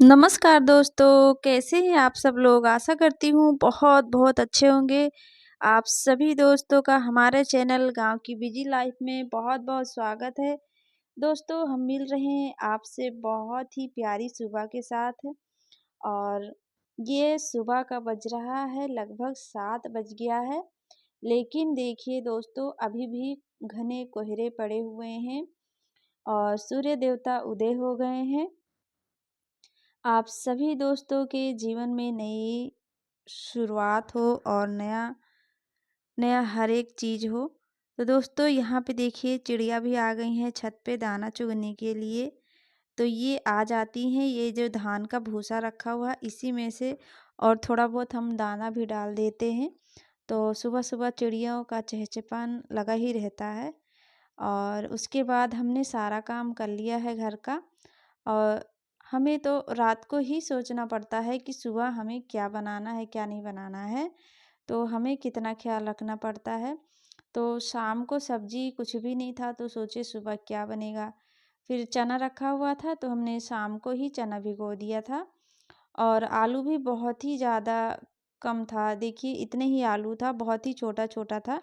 नमस्कार दोस्तों, कैसे हैं आप सब लोग? आशा करती हूँ बहुत-बहुत अच्छे होंगे। आप सभी दोस्तों का हमारे चैनल गाँव की बिजी लाइफ में बहुत-बहुत स्वागत है। दोस्तों, हम मिल रहे हैं आपसे बहुत ही प्यारी सुबह के साथ और ये सुबह का बज रहा है लगभग 7 बज गया है। लेकिन देखिए दोस्तों, अभी भी घने कोहरे पड़े हुए हैं और सूर्य देवता उदय हो गए हैं। आप सभी दोस्तों के जीवन में नई शुरुआत हो और नया नया हर एक चीज़ हो। तो दोस्तों यहाँ पे देखिए चिड़िया भी आ गई हैं छत पे दाना चुगने के लिए। तो ये आ जाती हैं, ये जो धान का भूसा रखा हुआ है इसी में से और थोड़ा बहुत हम दाना भी डाल देते हैं। तो सुबह-सुबह चिड़ियों का चहचहापन लगा ही रहता है। और उसके बाद हमने सारा काम कर लिया है घर का और हमें तो रात को ही सोचना पड़ता है कि सुबह हमें क्या बनाना है, क्या नहीं बनाना है, तो हमें कितना ख़्याल रखना पड़ता है। तो शाम को सब्ज़ी कुछ भी नहीं था तो सोचे सुबह क्या बनेगा। फिर चना रखा हुआ था तो हमने शाम को ही चना भिगो दिया था और आलू भी बहुत ही ज़्यादा कम था। देखिए इतने ही आलू था, बहुत ही छोटा-छोटा था।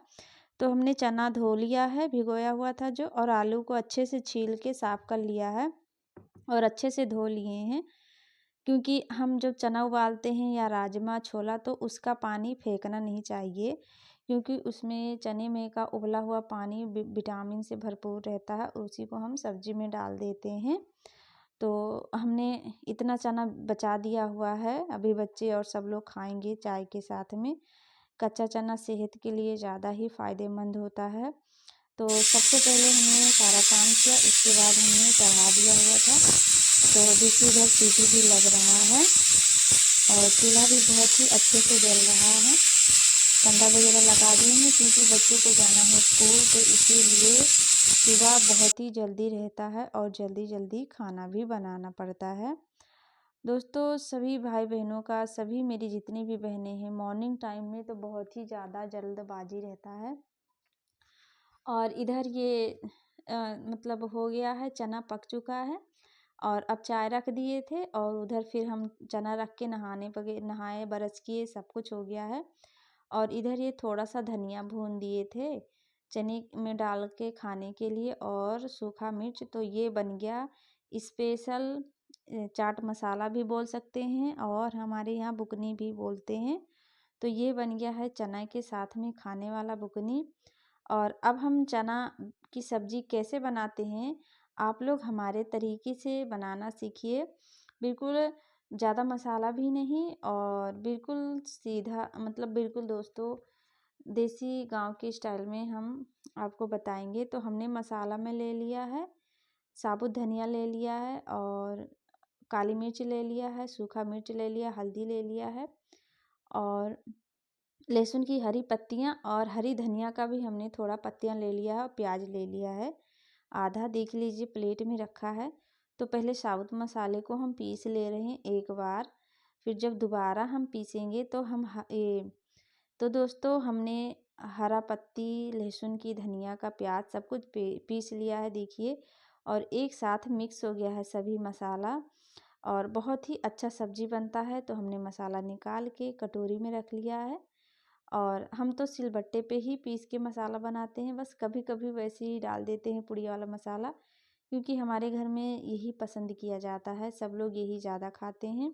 तो हमने चना धो लिया है, भिगोया हुआ था जो और आलू को अच्छे से छील के साफ़ कर लिया है और अच्छे से धो लिए हैं। क्योंकि हम जब चना उबालते हैं या राजमा, छोला तो उसका पानी फेंकना नहीं चाहिए क्योंकि उसमें चने में का उबला हुआ पानी विटामिन से भरपूर रहता है और उसी को हम सब्जी में डाल देते हैं। तो हमने इतना चना बचा दिया हुआ है, अभी बच्चे और सब लोग खाएंगे चाय के साथ में। कच्चा चना सेहत के लिए ज़्यादा ही फ़ायदेमंद होता है। तो सबसे पहले हमने सारा काम किया, उसके बाद हमने चढ़ा दिया हुआ था। तो देखिए इधर सीटी भी लग रहा है और चूल्हा भी बहुत ही अच्छे से जल रहा है। कंधा वगैरह लगा दिए हैं क्योंकि बच्चों को जाना है स्कूल तो इसीलिए सुबह बहुत ही जल्दी रहता है और जल्दी-जल्दी खाना भी बनाना पड़ता है। दोस्तों सभी भाई बहनों का, सभी मेरी जितनी भी बहनें हैं मॉर्निंग टाइम में तो बहुत ही ज़्यादा जल्दबाजी रहता है। और इधर ये मतलब हो गया है, चना पक चुका है और अब चाय रख दिए थे और उधर फिर हम चना रख के नहाए ब्रश किए, सब कुछ हो गया है। और इधर ये थोड़ा सा धनिया भून दिए थे चने में डाल के खाने के लिए और सूखा मिर्च, तो ये बन गया स्पेशल चाट मसाला भी बोल सकते हैं और हमारे यहाँ बुकनी भी बोलते हैं। तो ये बन गया है चना के साथ में खाने वाला बुकनी। और अब हम चना की सब्ज़ी कैसे बनाते हैं, आप लोग हमारे तरीके से बनाना सीखिए। बिल्कुल ज़्यादा मसाला भी नहीं और बिल्कुल सीधा, मतलब बिल्कुल दोस्तों देसी गांव के स्टाइल में हम आपको बताएंगे। तो हमने मसाला में ले लिया है, साबुत धनिया ले लिया है और काली मिर्च ले लिया है, सूखा मिर्च ले लिया, हल्दी ले लिया है और लहसुन की हरी पत्तियाँ और हरी धनिया का भी हमने थोड़ा पत्तियाँ ले लिया है और प्याज ले लिया है आधा, देख लीजिए प्लेट में रखा है। तो पहले साबुत मसाले को हम पीस ले रहे हैं एक बार, फिर जब दोबारा हम पीसेंगे तो तो दोस्तों हमने हरा पत्ती, लहसुन की, धनिया का, प्याज सब कुछ पीस लिया है देखिए और एक साथ मिक्स हो गया है सभी मसाला और बहुत ही अच्छा सब्जी बनता है। तो हमने मसाला निकाल के कटोरी में रख लिया है और हम तो सिलबट्टे पे ही पीस के मसाला बनाते हैं, बस कभी-कभी वैसे ही डाल देते हैं पुड़ी वाला मसाला क्योंकि हमारे घर में यही पसंद किया जाता है, सब लोग यही ज़्यादा खाते हैं।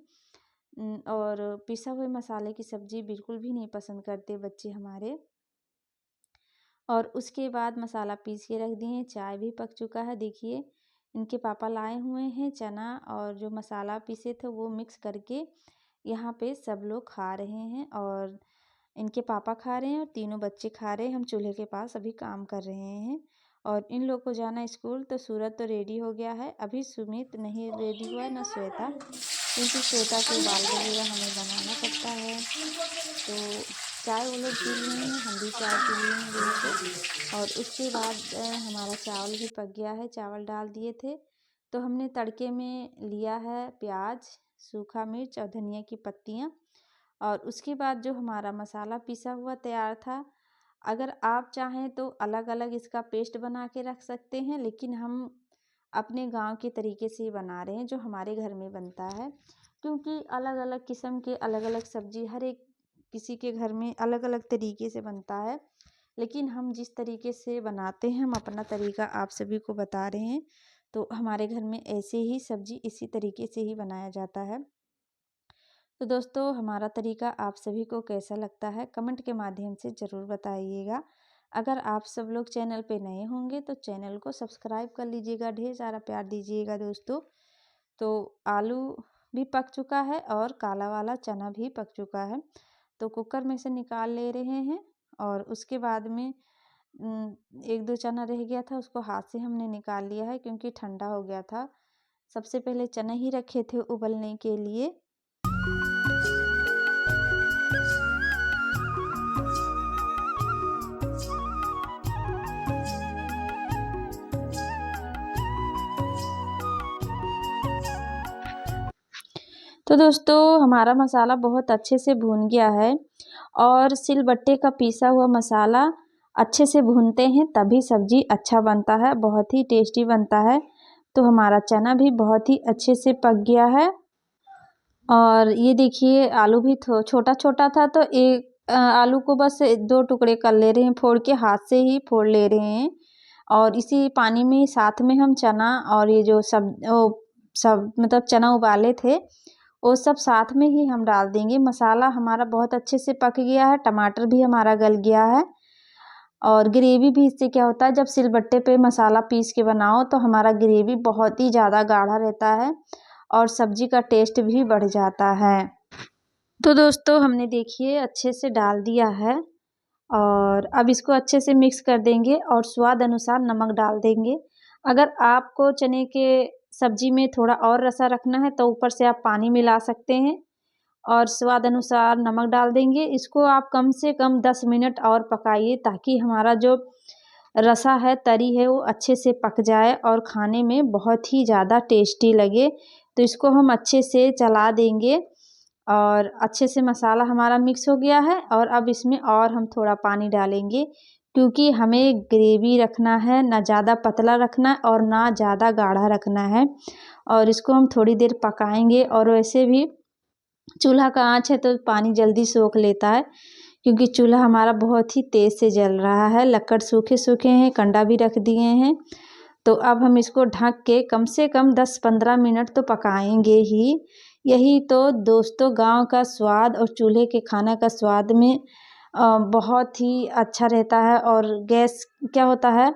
और पिसा हुए मसाले की सब्ज़ी बिल्कुल भी नहीं पसंद करते बच्चे हमारे। और उसके बाद मसाला पीस के रख दिए, चाय भी पक चुका है देखिए। इनके पापा लाए हुए हैं चना और जो मसाला पीसे थे वो मिक्स करके यहाँ पे सब लोग खा रहे हैं और इनके पापा खा रहे हैं और तीनों बच्चे खा रहे हैं। हम चूल्हे के पास अभी काम कर रहे हैं और इन लोग को जाना स्कूल। तो सूरज तो रेडी हो गया है, अभी सुमित नहीं रेडी हुआ है ना श्वेता, क्योंकि श्वेता को बाल वगैरह हमें बनाना पड़ता है। तो चाय वो लोग पी लिए हैं, हम भी चाय पी लिए हैं दोस्तों। और उसके बाद हमारा चावल भी पक गया है, चावल डाल दिए थे। तो हमने तड़के में लिया है प्याज, सूखा मिर्च और धनिया की पत्तियाँ और उसके बाद जो हमारा मसाला पिसा हुआ तैयार था, अगर आप चाहें तो अलग अलग इसका पेस्ट बना के रख सकते हैं, लेकिन हम अपने गांव के तरीके से ही बना रहे हैं जो हमारे घर में बनता है, क्योंकि अलग अलग किस्म के अलग अलग सब्जी हर एक किसी के घर में अलग अलग तरीके से बनता है। लेकिन हम जिस तरीके से बनाते हैं हम अपना तरीका आप सभी को बता रहे हैं। तो हमारे घर में ऐसे ही सब्जी इसी तरीके से ही बनाया जाता है। तो दोस्तों हमारा तरीका आप सभी को कैसा लगता है कमेंट के माध्यम से ज़रूर बताइएगा। अगर आप सब लोग चैनल पे नए होंगे तो चैनल को सब्सक्राइब कर लीजिएगा, ढेर सारा प्यार दीजिएगा दोस्तों। तो आलू भी पक चुका है और काला वाला चना भी पक चुका है। तो कुकर में से निकाल ले रहे हैं और उसके बाद में एक दो चना रह गया था उसको हाथ से हमने निकाल लिया है क्योंकि ठंडा हो गया था। सबसे पहले चना ही रखे थे उबलने के लिए। तो दोस्तों हमारा मसाला बहुत अच्छे से भून गया है और सिलबट्टे का पीसा हुआ मसाला अच्छे से भूनते हैं तभी सब्जी अच्छा बनता है, बहुत ही टेस्टी बनता है। तो हमारा चना भी बहुत ही अच्छे से पक गया है और ये देखिए आलू भी छोटा छोटा था तो एक आलू को बस 2 टुकड़े कर ले रहे हैं, फोड़ के हाथ से ही फोड़ ले रहे हैं। और इसी पानी में साथ में हम चना और ये जो सब मतलब चना उबाले थे वो सब साथ में ही हम डाल देंगे। मसाला हमारा बहुत अच्छे से पक गया है, टमाटर भी हमारा गल गया है और ग्रेवी भी इससे क्या होता है जब सिलबट्टे पे मसाला पीस के बनाओ तो हमारा ग्रेवी बहुत ही ज़्यादा गाढ़ा रहता है और सब्जी का टेस्ट भी बढ़ जाता है। तो दोस्तों हमने देखिए अच्छे से डाल दिया है और अब इसको अच्छे से मिक्स कर देंगे और स्वाद अनुसार नमक डाल देंगे। अगर आपको चने के सब्जी में थोड़ा और रसा रखना है तो ऊपर से आप पानी मिला सकते हैं और स्वाद अनुसार नमक डाल देंगे। इसको आप कम से कम 10 मिनट और पकाइए ताकि हमारा जो रसा है तरी है वो अच्छे से पक जाए और खाने में बहुत ही ज़्यादा टेस्टी लगे। तो इसको हम अच्छे से चला देंगे और अच्छे से मसाला हमारा मिक्स हो गया है और अब इसमें और हम थोड़ा पानी डालेंगे क्योंकि हमें ग्रेवी रखना है, ना ज़्यादा पतला रखना है और ना ज़्यादा गाढ़ा रखना है। और इसको हम थोड़ी देर पकाएंगे और वैसे भी चूल्हा का आँच है तो पानी जल्दी सोख लेता है क्योंकि चूल्हा हमारा बहुत ही तेज़ से जल रहा है, लकड़ सूखे सूखे हैं, कंडा भी रख दिए हैं। तो अब हम इसको ढक के कम से कम 10-15 मिनट तो पकाएंगे ही। यही तो दोस्तों गांव का स्वाद और चूल्हे के खाना का स्वाद में बहुत ही अच्छा रहता है। और गैस क्या होता है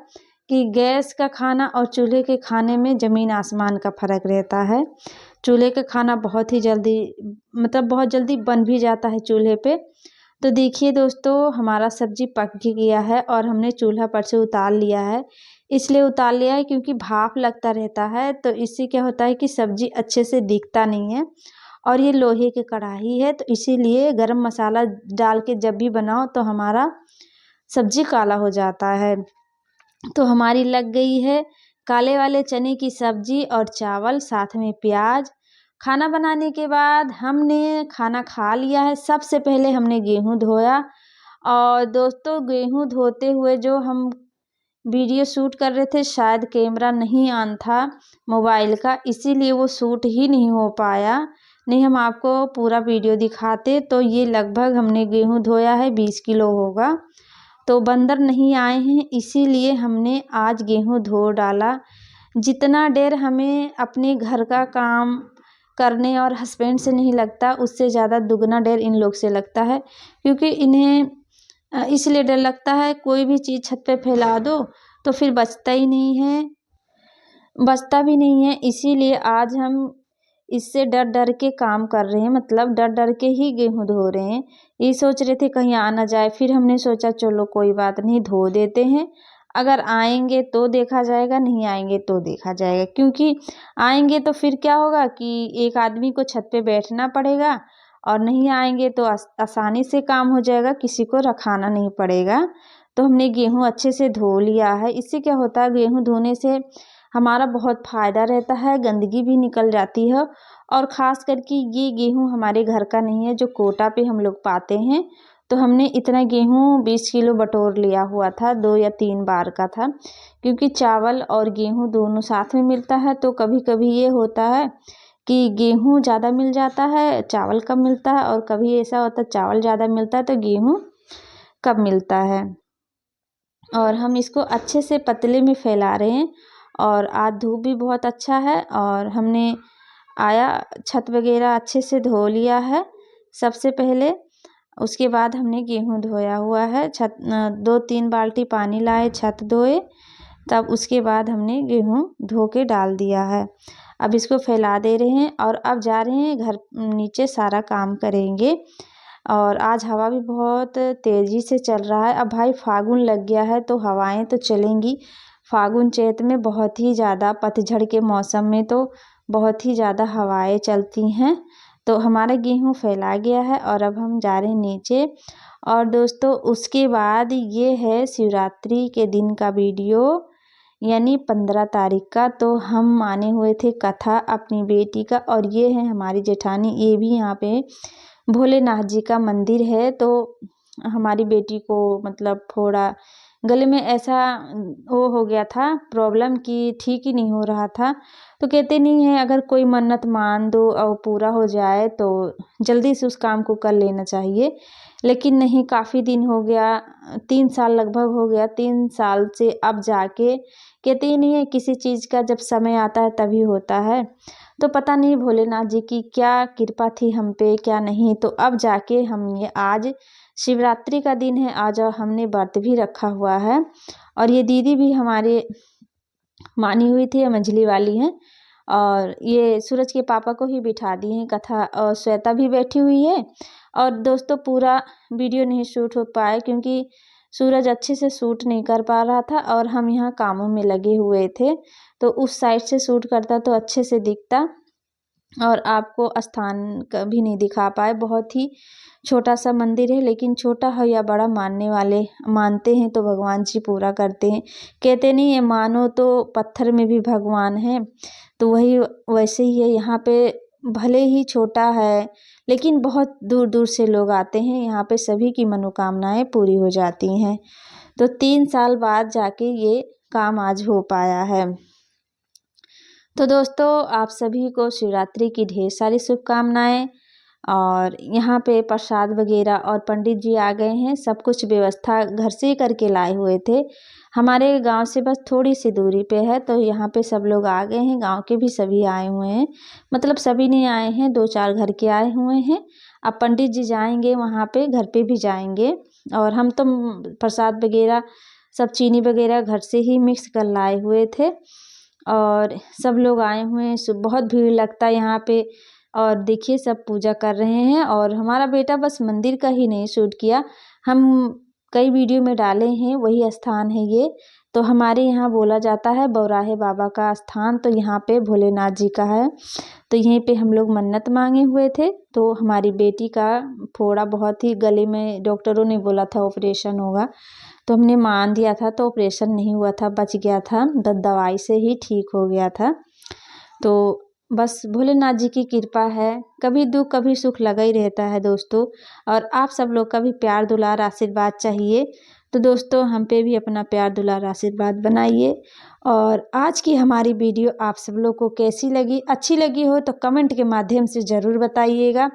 कि गैस का खाना और चूल्हे के खाने में ज़मीन आसमान का फ़र्क रहता है। चूल्हे का खाना बहुत ही जल्दी मतलब बहुत जल्दी बन भी जाता है चूल्हे पे। तो देखिए दोस्तों हमारा सब्जी पक गया है और हमने चूल्हा पर से उतार लिया है। इसलिए उतार लिया है क्योंकि भाप लगता रहता है तो इससे क्या होता है कि सब्जी अच्छे से दिखता नहीं है। और ये लोहे की कढ़ाई है तो इसीलिए गरम मसाला डाल के जब भी बनाओ तो हमारा सब्जी काला हो जाता है। तो हमारी लग गई है काले वाले चने की सब्जी और चावल साथ में प्याज। खाना बनाने के बाद हमने खाना खा लिया है। सबसे पहले हमने गेहूं धोया और दोस्तों गेहूं धोते हुए जो हम वीडियो शूट कर रहे थे शायद कैमरा नहीं ऑन था मोबाइल का, इसीलिए वो शूट ही नहीं हो पाया, नहीं हम आपको पूरा वीडियो दिखाते। तो ये लगभग हमने गेहूं धोया है 20 किलो होगा। तो बंदर नहीं आए हैं इसीलिए हमने आज गेहूं धो डाला। जितना देर हमें अपने घर का काम करने और हस्बैंड से नहीं लगता उससे ज़्यादा दुगना देर इन लोग से लगता है क्योंकि इन्हें इसलिए डर लगता है कोई भी चीज़ छत पे फैला दो तो फिर बचता भी नहीं है। इसीलिए आज हम इससे डर डर के काम कर रहे हैं, मतलब डर डर के ही गेहूं धो रहे हैं। ये सोच रहे थे कहीं आ ना जाए, फिर हमने सोचा चलो कोई बात नहीं धो देते हैं। अगर आएंगे तो देखा जाएगा, नहीं आएंगे तो देखा जाएगा। क्योंकि आएंगे तो फिर क्या होगा कि एक आदमी को छत पे बैठना पड़ेगा और नहीं आएंगे तो आसानी से काम हो जाएगा, किसी को रखाना नहीं पड़ेगा। तो हमने गेहूं अच्छे से धो लिया है। इससे क्या होता है गेहूं धोने से हमारा बहुत फ़ायदा रहता है, गंदगी भी निकल जाती है। और ख़ास करके ये गेहूं हमारे घर का नहीं है जो कोटा पे हम लोग पाते हैं, तो हमने इतना गेहूँ 20 किलो बटोर लिया हुआ था, 2 या 3 बार का था, क्योंकि चावल और गेहूँ दोनों साथ में मिलता है। तो कभी कभी ये होता है कि गेहूँ ज़्यादा मिल जाता है, चावल कम मिलता है, और कभी ऐसा होता है चावल ज़्यादा मिलता है तो गेहूँ कम मिलता है। और हम इसको अच्छे से पतले में फैला रहे हैं। और आज धूप भी बहुत अच्छा है, और हमने आया छत वगैरह अच्छे से धो लिया है सबसे पहले। उसके बाद हमने गेहूँ धोया हुआ है, 2-3 बाल्टी पानी लाए, छत धोए, तब उसके बाद हमने गेहूँ धो के डाल दिया है। अब इसको फैला दे रहे हैं, और अब जा रहे हैं घर नीचे सारा काम करेंगे। और आज हवा भी बहुत तेज़ी से चल रहा है। अब भाई फागुन लग गया है तो हवाएं तो चलेंगी। फागुन चैत में बहुत ही ज़्यादा, पतझड़ के मौसम में तो बहुत ही ज़्यादा हवाएं चलती हैं। तो हमारा गेहूँ फैला गया है, और अब हम जा रहे हैं नीचे। और दोस्तों उसके बाद ये है शिवरात्रि के दिन का वीडियो, यानी 15 तारीख का। तो हम माने हुए थे कथा अपनी बेटी का, और ये है हमारी जेठानी, ये भी यहाँ पे भोलेनाथ जी का मंदिर है। तो हमारी बेटी को मतलब थोड़ा गले में ऐसा वो हो गया था प्रॉब्लम कि ठीक ही नहीं हो रहा था। तो कहते नहीं है अगर कोई मन्नत मान दो और पूरा हो जाए तो जल्दी से उस काम को कर लेना चाहिए। लेकिन नहीं, काफ़ी दिन हो गया, 3 साल लगभग हो गया, 3 साल से अब जाके कहते ही नहीं है किसी चीज़ का जब समय आता है तभी होता है। तो पता नहीं भोलेनाथ जी की क्या कृपा थी हम पे, क्या नहीं। तो अब जाके हम ये आज शिवरात्रि का दिन है, आज हमने व्रत भी रखा हुआ है। और ये दीदी भी हमारे मानी हुई थी, मंझली वाली हैं, और ये सूरज के पापा को ही बिठा दी हैं कथा, और श्वेता भी बैठी हुई है। और दोस्तों पूरा वीडियो नहीं शूट हो पाया क्योंकि सूरज अच्छे से शूट नहीं कर पा रहा था, और हम यहाँ कामों में लगे हुए थे। तो उस साइड से शूट करता तो अच्छे से दिखता, और आपको स्थान कभी नहीं दिखा पाए। बहुत ही छोटा सा मंदिर है, लेकिन छोटा हो या बड़ा मानने वाले मानते हैं तो भगवान जी पूरा करते हैं। कहते नहीं है मानो तो पत्थर में भी भगवान है, तो वही वैसे ही है यहाँ पे। भले ही छोटा है लेकिन बहुत दूर दूर से लोग आते हैं यहाँ पे, सभी की मनोकामनाएं पूरी हो जाती हैं। तो 3 साल बाद जाके ये काम आज हो पाया है। तो दोस्तों आप सभी को शिवरात्रि की ढेर सारी शुभकामनाएं। और यहाँ पे प्रसाद वगैरह और पंडित जी आ गए हैं, सब कुछ व्यवस्था घर से ही करके लाए हुए थे। हमारे गांव से बस थोड़ी सी दूरी पे है, तो यहाँ पे सब लोग आ गए हैं, गांव के भी सभी आए हुए हैं। मतलब सभी नहीं आए हैं, 2-4 घर के आए हुए हैं। अब पंडित जी जाएंगे वहाँ पे, घर पे भी जाएंगे। और हम तो प्रसाद वगैरह सब चीनी वगैरह घर से ही मिक्स कर लाए हुए थे। और सब लोग आए हुए हैं, बहुत भीड़ लगता है यहाँ पे। और देखिए सब पूजा कर रहे हैं। और हमारा बेटा बस मंदिर का ही नहीं शूट किया, हम कई वीडियो में डाले हैं, वही स्थान है ये। तो हमारे यहाँ बोला जाता है बौराहे बाबा का स्थान, तो यहाँ पे भोलेनाथ जी का है। तो यहीं पे हम लोग मन्नत मांगे हुए थे। तो हमारी बेटी का फोड़ा बहुत ही गले में, डॉक्टरों ने बोला था ऑपरेशन होगा, तो हमने मान दिया था, तो ऑपरेशन नहीं हुआ था, बच गया था, दवाई से ही ठीक हो गया था। तो बस भोलेनाथ जी की कृपा है, कभी दुख कभी सुख लगा ही रहता है दोस्तों। और आप सब लोग का भी प्यार दुलार आशीर्वाद चाहिए। तो दोस्तों हम पे भी अपना प्यार दुलार आशीर्वाद बनाइए। और आज की हमारी वीडियो आप सब लोग को कैसी लगी, अच्छी लगी हो तो कमेंट के माध्यम से ज़रूर बताइएगा।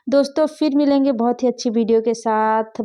दोस्तों फिर मिलेंगे बहुत ही अच्छी वीडियो के साथ।